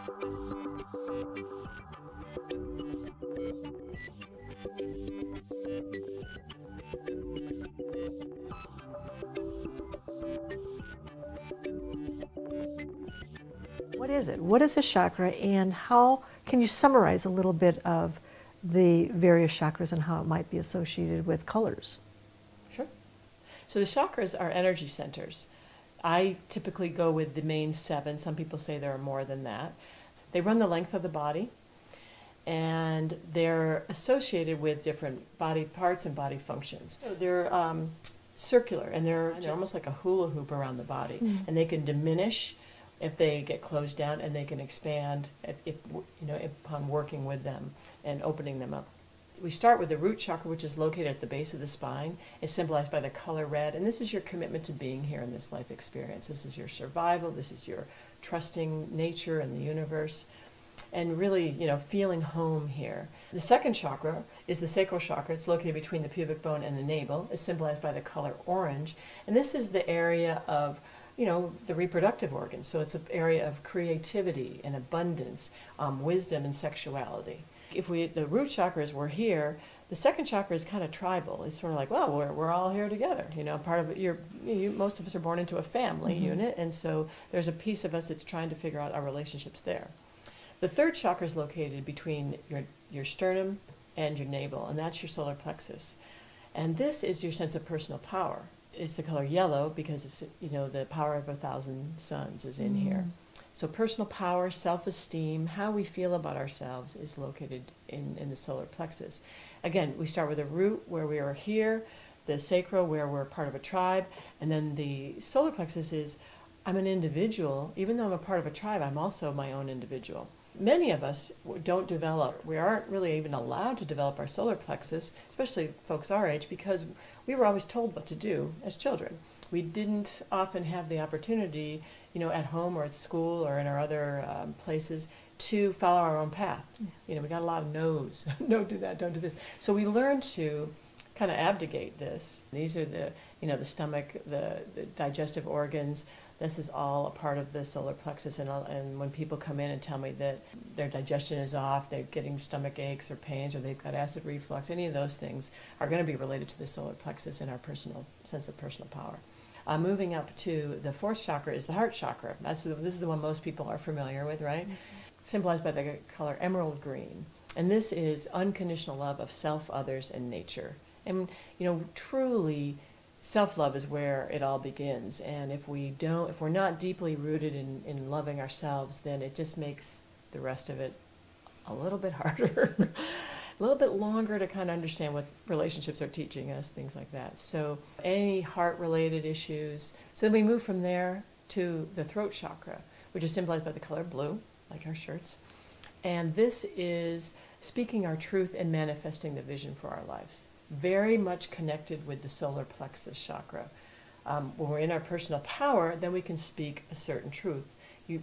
What is it? What is a chakra, and how can you summarize a little bit of the various chakras and how it might be associated with colors? Sure. So the chakras are energy centers. I typically go with the main 7. Some people say there are more than that. They run the length of the body, and they're associated with different body parts and body functions. So they're circular, and they're almost like a hula hoop around the body, and they can diminish if they get closed down, and they can expand if upon working with them and opening them up. We start with the root chakra, which is located at the base of the spine. It's symbolized by the color red, and this is your commitment to being here in this life experience. This is your survival. This is your trusting nature and the universe, and really, feeling home here. The second chakra is the sacral chakra. It's located between the pubic bone and the navel. It's symbolized by the color orange, and this is the area of the reproductive organs. So it's an area of creativity and abundance, wisdom and sexuality. If the root chakras were here, the second chakra is kind of tribal. It's sort of like, well, we're all here together. Part of it, most of us are born into a family unit, and so there's a piece of us that's trying to figure out our relationships there. The third chakra is located between your sternum and your navel, and that's your solar plexus. And this is your sense of personal power. It's the color yellow because it's, the power of 1,000 suns is in here. So personal power, self-esteem, how we feel about ourselves is located in the solar plexus. Again, we start with the root where we are here, the sacral where we're part of a tribe, and then the solar plexus is I'm an individual. Even though I'm a part of a tribe, I'm also my own individual. Many of us don't develop, we aren't really even allowed to develop our solar plexus, especially folks our age, because we were always told what to do as children. We didn't often have the opportunity, at home or at school or in our other places to follow our own path. Yeah. We got a lot of no's. Don't do that, don't do this. So we learned to kind of abdicate this. These are the stomach, the digestive organs. This is all a part of the solar plexus, and when people come in and tell me that their digestion is off, they're getting stomach aches or pains, or they've got acid reflux, any of those things are going to be related to the solar plexus and our personal sense of personal power. Moving up to the fourth chakra is the heart chakra. This is the one most people are familiar with, right? Symbolized by the color emerald green. And this is unconditional love of self, others, and nature. And, truly, self-love is where it all begins. And if we're not deeply rooted in loving ourselves, then it just makes the rest of it a little bit harder. A little bit longer to kind of understand what relationships are teaching us, things like that. So any heart-related issues. So then we move from there to the throat chakra, which is symbolized by the color blue, like our shirts. And this is speaking our truth and manifesting the vision for our lives. Very much connected with the solar plexus chakra. When we're in our personal power, then we can speak a certain truth.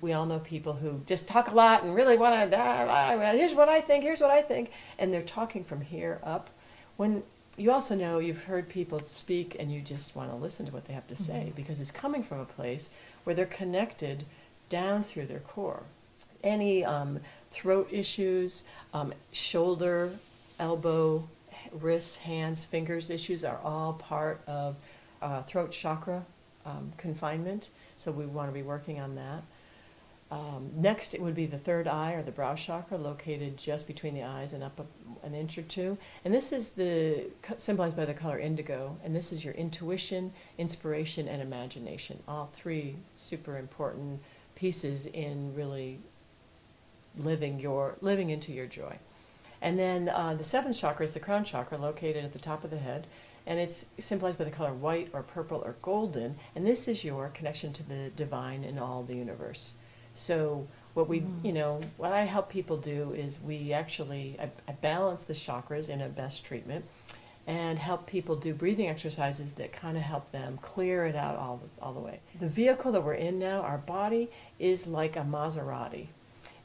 We all know people who just talk a lot and really want to, here's what I think, and they're talking from here up. When you also know you've heard people speak and you just want to listen to what they have to say because it's coming from a place where they're connected down through their core. Any throat issues, shoulder, elbow, wrists, hands, fingers issues are all part of throat chakra confinement, so we want to be working on that. Next, it would be the third eye, or the brow chakra, located just between the eyes and up an inch or two. And this is symbolized by the color indigo, and this is your intuition, inspiration, and imagination. All three super important pieces in really living into your joy. And then the seventh chakra is the crown chakra, located at the top of the head, and it's symbolized by the color white or purple or golden, and this is your connection to the divine in all the universe. So what what I help people do is I balance the chakras in a B.E.S.T treatment and help people do breathing exercises that kind of help them clear it out all the way. The vehicle that we're in now, our body, is like a Maserati,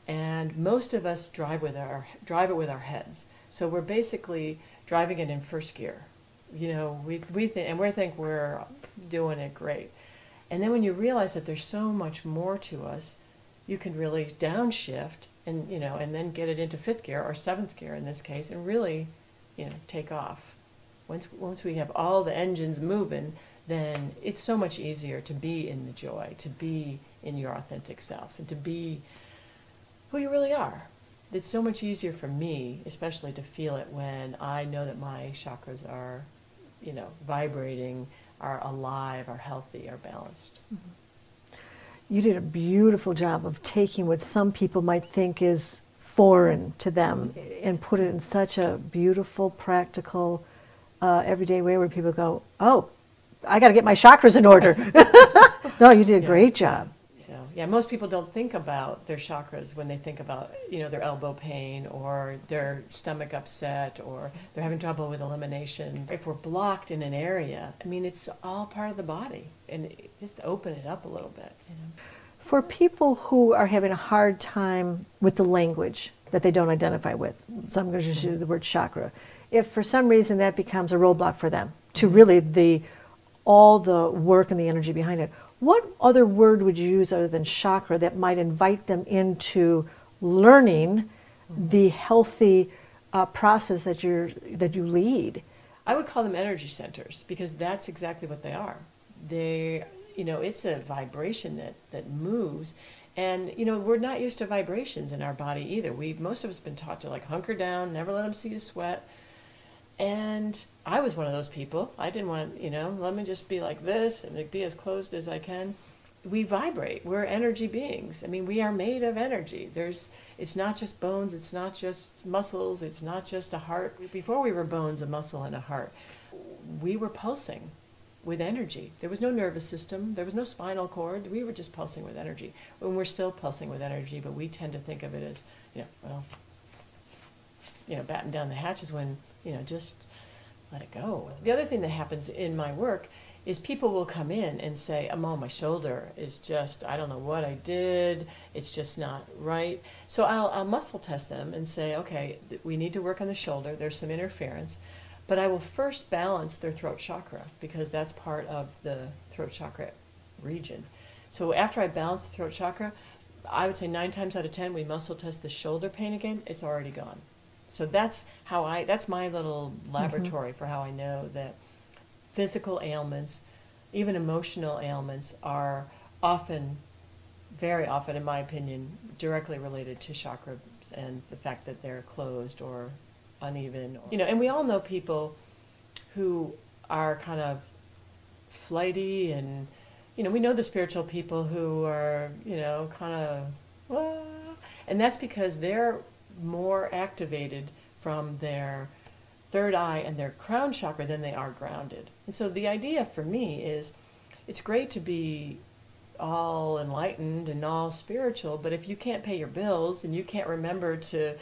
and most of us drive it with our heads. So we're basically driving it in first gear. We think we're doing it great. And then when you realize that there's so much more to us, you can really downshift and, and then get it into fifth gear or seventh gear in this case and really, take off. Once we have all the engines moving, then it's so much easier to be in the joy, to be in your authentic self, and to be who you really are. It's so much easier for me, especially to feel it when I know that my chakras are, vibrating, are alive, are healthy, are balanced. Mm-hmm. You did a beautiful job of taking what some people might think is foreign to them and put it in such a beautiful, practical, everyday way where people go, oh, I got to get my chakras in order. No, you did a great job. So, yeah, most people don't think about their chakras when they think about, their elbow pain or their stomach upset or they're having trouble with elimination. If we're blocked in an area, it's all part of the body, and just open it up a little bit. For people who are having a hard time with the language that they don't identify with, so I'm going to just use the word chakra. If for some reason that becomes a roadblock for them to really all the work and the energy behind it, what other word would you use other than chakra that might invite them into learning the healthy process that you lead? I would call them energy centers, because that's exactly what they are. They, it's a vibration that moves. And, we're not used to vibrations in our body either. Most of us have been taught to hunker down, never let them see you sweat. And I was one of those people. I didn't want, let me just be like this and be as closed as I can. We vibrate. We're energy beings. We are made of energy. It's not just bones. It's not just muscles. It's not just a heart. Before we were bones, a muscle, and a heart, we were pulsing with energy. There was no nervous system. There was no spinal cord. We were just pulsing with energy. And we're still pulsing with energy, but we tend to think of it as, batten down the hatches when, just let it go. The other thing that happens in my work is people will come in and say, my shoulder is just, I don't know what I did, it's just not right. So I'll muscle test them and say, okay, we need to work on the shoulder, there's some interference, but I will first balance their throat chakra, because that's part of the throat chakra region. So after I balance the throat chakra, I would say 9 times out of 10, we muscle test the shoulder pain again, it's already gone. So that's my little laboratory for how I know that physical ailments, even emotional ailments, are often, very often in my opinion, directly related to chakras and the fact that they're closed or uneven. And we all know people who are kind of flighty, and, we know the spiritual people who are, kind of, and that's because they're more activated from their third eye and their crown chakra than they are grounded. And so the idea for me is, it's great to be all enlightened and all spiritual, but if you can't pay your bills and you can't remember to,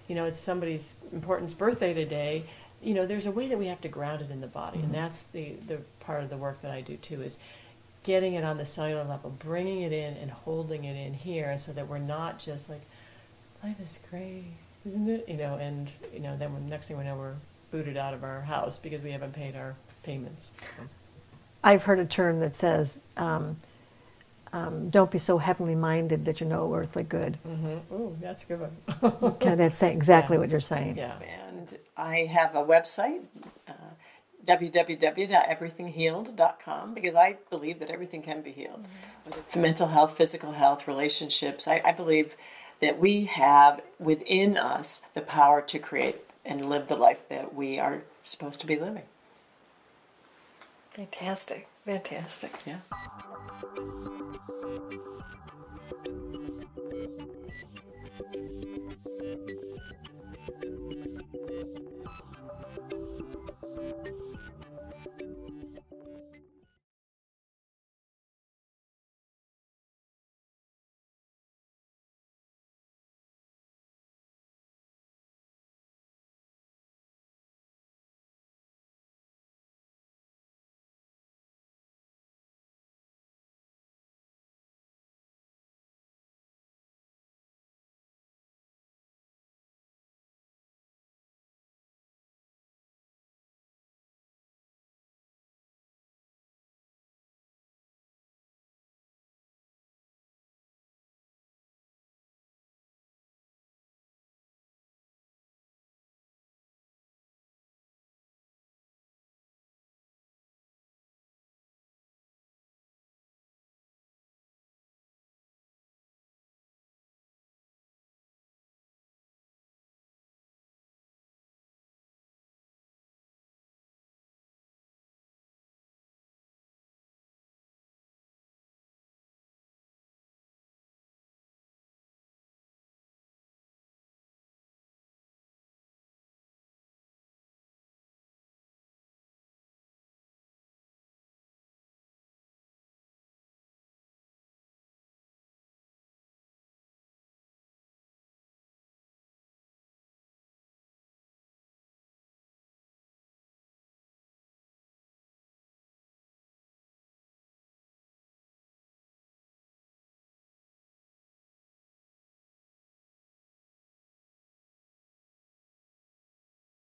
it's somebody's important birthday today, there's a way that we have to ground it in the body. And that's the part of the work that I do too, is getting it on the cellular level, bringing it in and holding it in here, and so that we're not just like, life is great, isn't it? And then next thing we know, we're booted out of our house because we haven't paid our payments. So. I've heard a term that says, don't be so heavenly minded that you're no earthly good. Mm-hmm. Ooh, that's a good one. Kind of that's exactly what you're saying. Yeah, and I have a website, www.everythinghealed.com, because I believe that everything can be healed. Mm-hmm. Mental health, physical health, relationships. I believe that we have within us the power to create and live the life that we are supposed to be living. Fantastic. Fantastic. Yeah.